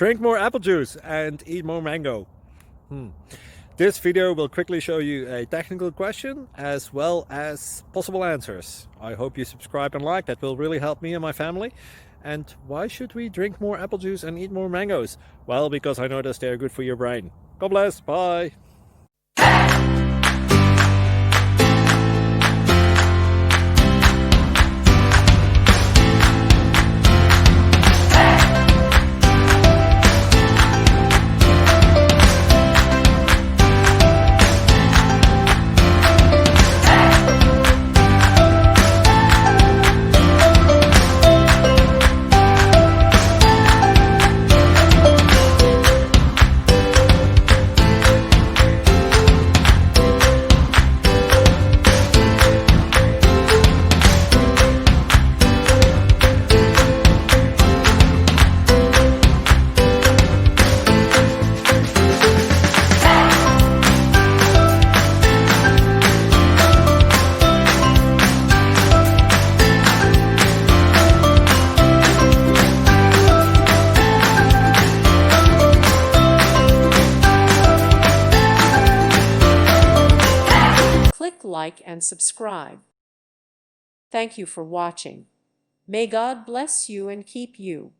Drink more apple juice and eat more mango. This video will quickly show you a technical question as well as possible answers. I hope you subscribe and like, that will really help me and my family. And why should we drink more apple juice and eat more mangoes? Well, because I noticed they're good for your brain. God bless, bye! Click like and subscribe. Thank you for watching. May God bless you and keep you.